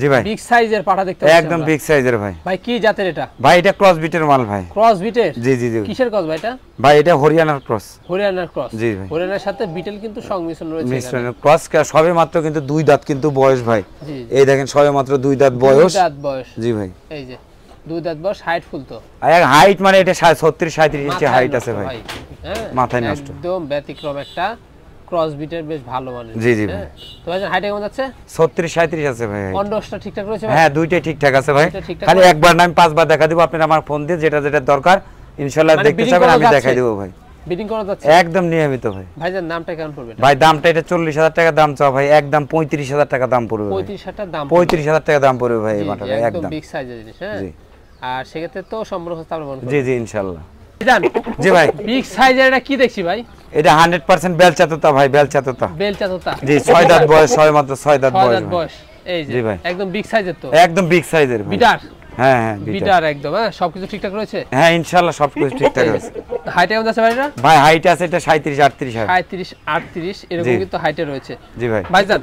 জি ভাই বিগ সাইজের পাঠা দেখতে পাচ্ছি একদম বিগ সাইজের ভাই। ভাই কি জাতের এটা? ভাই এটা ক্রস বিটের মাল ভাই। ক্রস বিটের? জি জি জি। কিসের ক্রস ভাই এটা? ভাই এটা হরিয়ানার ক্রস। হরিয়ানার ক্রস। জি ভাই। হরিয়ানার সাথে বিটেল কিন্তু সংমিশ্রণ রয়েছে এখানে। মিশ্রণ ক্রস সবে মাত্র কিন্তু 2 দাঁত কিন্তু বয়স ভাই। জি। এই দেখেন সবে মাত্র 2 দাঁত বয়স। 2 দাঁত বয়স। জি ভাই। এই যে 2 দাঁত বয়স, হাইট ফুল তো। আর হাইট মানে এটা 36 37 ইঞ্চি হাইট আছে ভাই। হ্যাঁ মাথায় নষ্ট। একদম ব্যতিক্রম একটা ক্রস বিটের, বেশ ভালো মানের। জি জি ভাই। তো ভাই হাইট কেমন যাচ্ছে? 36 37 আছে ভাই। অন্ডসটা ঠিকঠাক রয়েছে ভাই? হ্যাঁ দুইটাই ঠিকঠাক আছে ভাই। খালি একবার না আমি 5 বার দেখা দিব, আপনি আমার ফোন দিয়ে যেটা যেটা দরকার ইনশাআল্লাহ দেখতে চাবেন আমি দেখাই দেব ভাই। বিডিং করা যাচ্ছে একদম নিয়মিত ভাই। ভাইজান নামটা কেমন পড়বে? ভাই দামটা এটা 40000 টাকা দাম চাও ভাই, একদম 35000 টাকা দাম পড়বে। 35000 দাম? 35000 টাকা দাম পড়বে ভাই এই মাটাটা একদম বিগ সাইজের জিনিস। হ্যাঁ জি। আর সেক্ষেত্রে তো সম্পূর্ণ খরচ আমরা বহন করব। জি জি ইনশাআল্লাহ। জান জি ভাই বিগ সাইজের এটা কি দেখছি ভাই? এটা 100% বেলচা তোতা ভাই, বেলচা তোতা। বেলচা তোতা? জি 6 দাঁত বয়স, 6 মাত্র 6 দাঁত বয়স। এই যে একদম বিগ সাইজের তো? একদম বিগ সাইজের ভাই। বিটার? হ্যাঁ হ্যাঁ বিটার একদম। হ্যাঁ সবকিছু ঠিকঠাক রয়েছে? হ্যাঁ ইনশাআল্লাহ সবকিছু ঠিকঠাক আছে। হাইট কেমন আছে ভাই এটা? ভাই হাইট আছে এটা 37 38 হয়। 37 38 এরকম কিন্তু হাইটে রয়েছে। জি ভাই। ভাইজান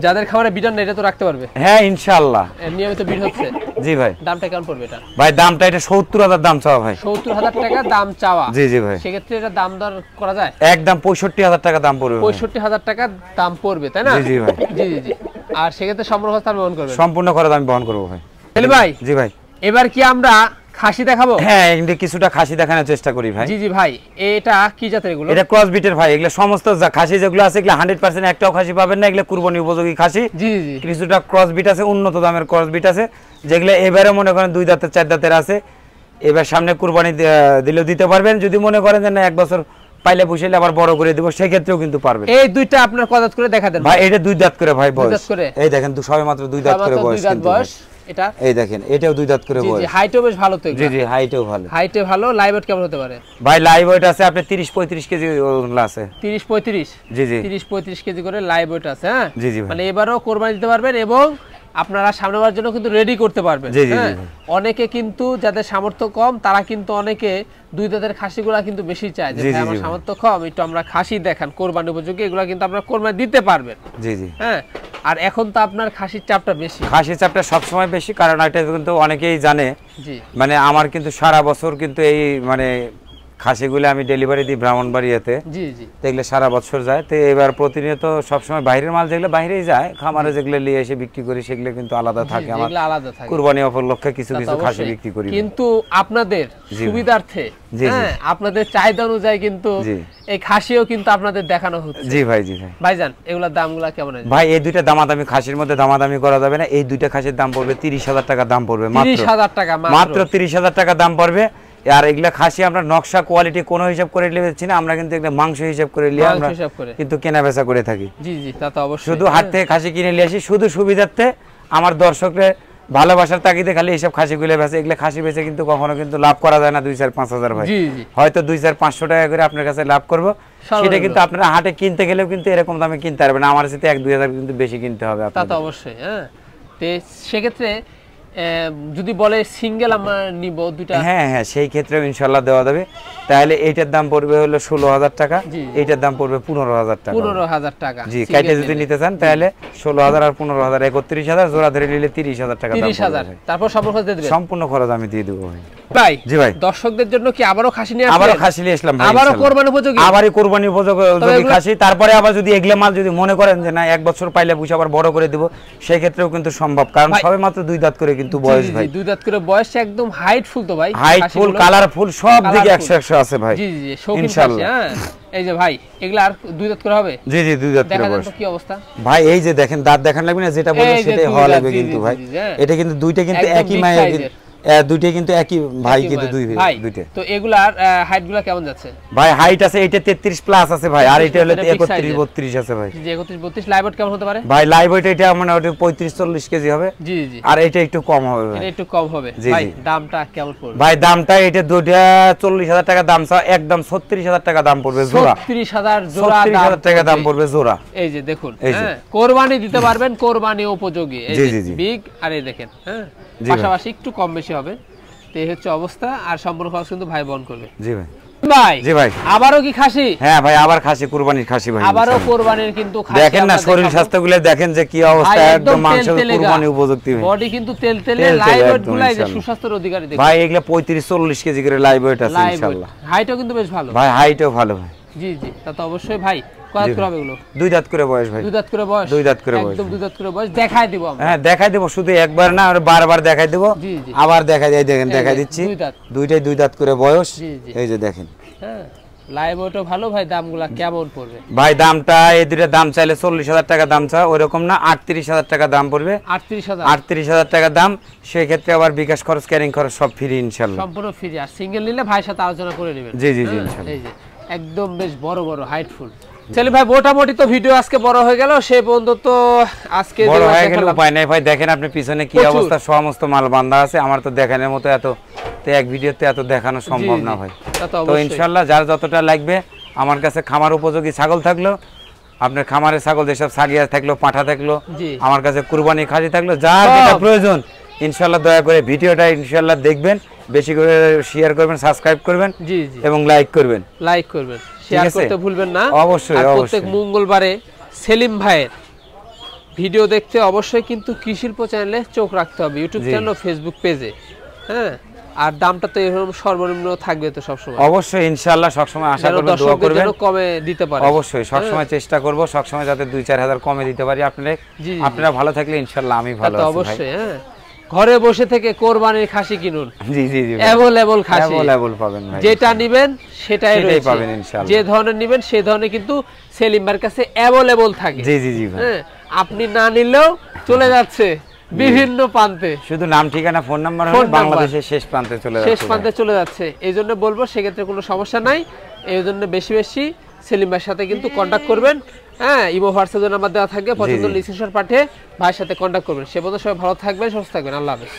যাদের খামারে বিটার নেই এটা তো রাখতে পারবে? হ্যাঁ ইনশাআল্লাহ নিয়মিত বিট হচ্ছে? জি ভাই। দামটা কেমন পড়বে এটা? ভাই দামটা এটা 70000 দাম চাওয়া ভাই। 70000 টাকা দাম চাওয়া? জি জি ভাই। সেক্ষেত্রে এটা দাম দর করা যায়? একদম 65000 টাকা দাম পড়বে। 65000 টাকা দাম পড়বে তাই না? জি জি ভাই। জি জি জি। আর সেক্ষেত্রে সম্পূর্ণ খরচ আমি বহন করব? সম্পূর্ণ খরচ আমি বহন করব ভাই। তাহলে ভাই জি ভাই এবার কি আমরা খাসি দেখাবো? হ্যাঁ এগুলো কিছুটা খাসি দেখানোর চেষ্টা করি ভাই। জি জি ভাই। এটা কি জাতের এগুলো? এটা ক্রস বিটের ভাই। এগুলো সমস্ত খাসি যেগুলো আছে এগুলো 100% একটাও খাসি পাবেন না, এগুলো কুরবানি উপযোগী খাসি। জি জি। কিছুটা ক্রস বিট আছে, উন্নত দামের ক্রস বিট আছে যেগুলো এবারে মনে করেন 2 দাঁতের 4 দাঁতের আছে। এবার সামনে কুরবানি দিলেও দিতে পারবেন, যদি মনে করেন যে না 1 বছর পাইলে বসেলে আবার বড় করে দেব সেই ক্ষেত্রেও কিন্তু পারবেন। এই দুইটা আপনার কত দাঁত করে দেখা দেন ভাই? এটা 2 দাঁত করে ভাই বয়স। এই দেখেন সবে মাত্র 2 দাঁত করে বয়স কিন্তু এটা। এই দেখেন এটাও 2 দাঁত করে বয়স। জি হাইটও বেশ ভালো তো? জি জি হাইটও ভালো। হাইটে ভালো। লাইভ ওয়েট কেমন হতে পারে ভাই? লাইভ ওয়েট আছে আপনি 30 35 কেজি আছে। 30 35? জি জি 30 35 কেজি করে লাইভ ওয়েট আছে। হ্যাঁ জি জি। মানে এবারও কোরবানি দিতে পারবেন এবং আপনারা সামনেবার জন্য কিন্তু রেডি করতে পারবেন। হ্যাঁ অনেকে কিন্তু যাদের সামর্থ্য কম তারা কিন্তু অনেকে 2 দাঁতের খাসিগুলা কিন্তু বেশি চায় যে আমার সামর্থ্য কম একটু আমরা খাসি দেখান কোরবানি উপযোগী, এগুলা কিন্তু আপনারা কোরবানি দিতে পারবেন। জি জি। হ্যাঁ আর এখন তো আপনার খাসির চাপটা বেশি। খাসির চাপটা সব সময় বেশি, কারণ এটা কিন্তু অনেকেই জানে। জি। মানে আমার কিন্তু সারা বছর কিন্তু এই মানে খাসিগুলো আমি ডেলিভারি দিই ব্রাহ্মণবাড়িয়াতে। জি জি। দেখলে সারা বছর যায়। তো এবার প্রতিনিয়ত সবসময় বাইরের মাল যেগুলো বাইরেই যায়, খামারে যেগুলো নিয়ে এসে বিক্রি করি সেগুলো কিন্তু আলাদা থাকে। আমার আলাদা থাকে। কুরবানি উপলক্ষে কিছু কিছু খাসি বিক্রি করি। কিন্তু আপনাদের সুবিধার্থে হ্যাঁ আপনাদের চাহিদা অনুযায়ী কিন্তু এই খাসিও কিন্তু আপনাদের দেখানো হচ্ছে। জি ভাই জি ভাই। ভাইজান এগুলোর দামগুলো কেমন আছে ভাই? এই দুইটা দামাদামি খাসির মধ্যে দামাদামি করা যাবে না। এই দুইটা খাসির দাম পড়বে 30000 টাকা দাম পড়বে মাত্র। 30000 টাকা মাত্র 30000 টাকা দাম পড়বে। আর এগুলা খাসি আমরা নকশা কোয়ালিটি কোনো হিসাব করে নিয়েছি না, আমরা কিন্তু একটা মাংস হিসাব করে নিয়ে আমরা কিন্তু কেনা বেচা করে থাকি। জি জি তা তো অবশ্যই। শুধু হাট থেকে খাসি কিনে নিয়ে আসি শুধু সুবিধার্থে। আমার দর্শকদের ভালোবাসার তাগিদে খালি এইসব খাসিগুলো বেচে। এগুলো খাসি বেচে কিন্তু কখনো কিন্তু লাভ করা যায় না 2-4-5 ভাই। হয়তো 2-4-500 টাকা করে আপনার কাছে লাভ করব, সেটা কিন্তু আপনারা হাটে কিনতে গেলেও কিন্তু এরকম দামে কিনতে পারবেন। আমার সাথে 1-2 হাজার কিন্তু বেশি কিনতে হবে। তা তো অবশ্যই। হ্যাঁ তো সেক্ষেত্রে যদি বলে সিঙ্গেল আমরা নিব দুইটা, হ্যাঁ হ্যাঁ সেই ক্ষেত্রেও ইনশাআল্লাহ দেওয়া যাবে। তাহলে এইটার দাম পড়বে হলো 16000 টাকা, এইটার দাম পড়বে 15000 টাকা। 15000 টাকা জি। কাইটে যদি নিতে চান তাহলে 16000 আর 15000 31000, জোড়া ধরে নিলে 30000 টাকা দাম। 30000 তারপর সম্পূর্ণ খরচ দিয়ে দিবেন? সম্পূর্ণ খরচ আমি দিয়ে দেব ভাই। ভাই জি ভাই। দর্শকদের জন্য কি আবারো খাসি নিয়ে আসলেন? আবারো খাসি নিয়ে আসলাম ভাই। আবারো কুরবানি উপযোগী? আবারই কুরবানি উপযোগী খাসি। তারপরে আবার যদি এগলে মাল যদি মনে করেন যে না 1 বছর পাইলে বুঝে আবার বড় করে দেব সেই ক্ষেত্রেও কিন্তু সম্ভব, কারণ সবে মাত্র 2 দাঁত করে কিন্তু বয়স ভাই। 2 দাঁত করে বয়স, একদম হাইট ফুল তো ভাই? হাইট ফুল, কালারফুল, সব দিকে 100 আছে ভাই। জি জি ইনশাআল্লাহ। হ্যাঁ এই যে ভাই এগুলা আর 2 দাঁত করে হবে? জি জি 2 দাঁত করে বয়স। দেখেন তো কি অবস্থা ভাই। এই যে দেখেন দাঁত দেখান লাগবে না, যেটা বলবো সেটাই হওয়া লাগবে কিন্তু ভাই। এটা কিন্তু দুইটা কিন্তু একই মায়ের, দুইটাই কিন্তু একই ভাই কিন্তু দুইটা। তো এগুলার হাইটগুলো কেমন যাচ্ছে ভাই? হাইট আছে এটা 33 প্লাস আছে ভাই, আর এটা হলো 31 32 আছে ভাই। জি 31 32। লাইভ ওয়েট কেমন হতে পারে ভাই? লাইভ ওয়েট এটা মানে ওটা 35 40 কেজি হবে। জি জি। আর এটা একটু কম হবে ভাই। এটা একটু কম হবে ভাই। দামটা কেমন পড়বে ভাই? দামটা এটা দুইটা 40000 টাকা দাম, একদম 36000 টাকা দাম পড়বে জোড়া। 36000 জোড়া, 36000 টাকা দাম পড়বে জোড়া। এই যে দেখুন হ্যাঁ কুরবানি দিতে পারবেন, কুরবানি উপযোগী। এই যে বিগ, আর এই দেখেন হ্যাঁ পাশাপাশি একটু কম বেশি হবে। তো এই হচ্ছে অবস্থা। আর সম্পূর্ণ খরচ কিন্তু ভাই বহন করবে। জি ভাই। ভাই জি ভাই আবারও কি খাসি? হ্যাঁ ভাই আবার খাসি, কুরবানির খাসি ভাই। আবারও কুরবানির কিন্তু খাসি। দেখেন না শরীর স্বাস্থ্যগুলো দেখেন যে কি অবস্থা, একদম মাংস কুরবানি উপযুক্ত। বডি কিন্তু তেলতেলে, লাইভ ওয়েট গুলাই যে সুস্বাস্থ্যের অধিকারী দেখুন ভাই। এগুলা 35-40 কেজি করে লাইভ ওয়েট আছে ইনশাআল্লাহ। হাইটও কিন্তু বেশ ভালো ভাই, হাইটও ভালো ভাই। জি জি, তা তো অবশ্যই ভাই। কত করে হবে এগুলো? 2 দাঁত করে বয়স ভাই। 2 দাঁত করে বয়স? 2 দাঁত করে বয়স, একদম 2 দাঁত করে বয়স। দেখাই দেব আমরা। হ্যাঁ দেখাই দেব, শুধু একবার না আর বারবার দেখাই দেব। জি জি, আবার দেখাই দেই, দেখেন দেখাই দিচ্ছি। 2 দাঁত, দুইটাই 2 দাঁত করে বয়স। জি জি, এই যে দেখেন। হ্যাঁ লাইভ ওয়েটও ভালো ভাই। দামগুলো কেমন পড়বে ভাই? দামটা এই দুইটা দাম চাইলে 40,000 টাকা দাম চা, ওইরকম না 38,000 টাকা দাম পড়বে। 38,000 টাকা দাম। সেই ক্ষেত্রে আবার বিকাশ খরচ, ক্যারিং খরচ সব ফ্রি ইনশাআল্লাহ, সম্পূর্ণ ফ্রি। আর সিঙ্গেল নিলে ভাইয়ের সাথে আলোচনা করে নেবেন। জি জি জি ইনশাআল্লাহ। এই যে একদম বেশ বড় বড় হাইটফুল। চলি ভাই, মোটামুটি তো ভিডিও আজকে বড় হয়ে গেল। সেই পর্যন্ত তো আজকে বড় হয়ে গেল, উপায় নাই ভাই। দেখেন আপনি পিছনে কি অবস্থা, সমস্ত মাল বান্ধা আছে। আমার তো দেখানোর মতো এত এক ভিডিওতে এত দেখানো সম্ভব না ভাই। তো ইনশাআল্লাহ যার যতটা লাগবে, আমার কাছে খামার উপযোগী ছাগল থাকলো, আপনার খামারের ছাগল যেসব সাগিয়া থাকলো, পাঠা থাকলো, আমার কাছে কুরবানি খাসি থাকলো, যার যেটা প্রয়োজন ইনশাআল্লাহ দয়া করে ভিডিওটা ইনশাআল্লাহ দেখবেন, বেশি করে শেয়ার করবেন, সাবস্ক্রাইব করবেন এবং লাইক করবেন। শেয়ার করতে ভুলবেন না অবশ্যই। প্রত্যেক মঙ্গলবারে সেলিম ভাইয়ের ভিডিও দেখতে অবশ্যই কিন্তু কৃষিল্প চ্যানেলে চোখ রাখতে হবে, ইউটিউব চ্যানেল, ফেসবুক পেজে। হ্যাঁ, আর দামটা তো এরকম সর্বনিম্ন থাকবে তো সবসময়। অবশ্যই ইনশাআল্লাহ সবসময় আশা করব, দোয়া করবেন কমে দিতে পারে। অবশ্যই সবসময় চেষ্টা করব, সবসময় যাতে 2-4 হাজার কমে দিতে পারি আপনারা ভালো থাকলে ইনশাআল্লাহ আমি ভালো আছি ভাই। অবশ্যই হ্যাঁ, ঘরে বসে থেকে কোরবানির খাসি কিনুন। জি জি জি, अवेलेबल খাসি अवेलेबल পাবেন ভাই। যেটা নেবেন সেটাই পাবেন ইনশাআল্লাহ। যে ধরনের নেবেন সেই ধরনের কিন্তু সেলিম ভাইয়ের কাছে अवेलेबल থাকে। জি জি জি ভাই, হ্যাঁ, আপনি না নিলেও চলে যাচ্ছে বিভিন্ন প্রান্তে। শুধু নাম ঠিকানা ফোন নাম্বার হলে বাংলাদেশের শেষ প্রান্তে চলে যাচ্ছে। এইজন্য বলবো সেক্ষেত্রে কোনো সমস্যা নাই। এইজন্য বেশি বেশি সেলিম ভাইয়ের সাথে কিন্তু কন্টাক্ট করবেন। হ্যাঁ, ইমো হোয়াটসঅ্যাপ নাম্বার দেওয়া থাকবে, পছন্দ স্ক্রিনশট পাঠিয়ে ভাইয়ের সাথে কন্টাক্ট করবেন। সে পর্যন্ত সবাই ভালো থাকবেন, সুস্থ থাকবেন। আল্লাহ হাফেজ।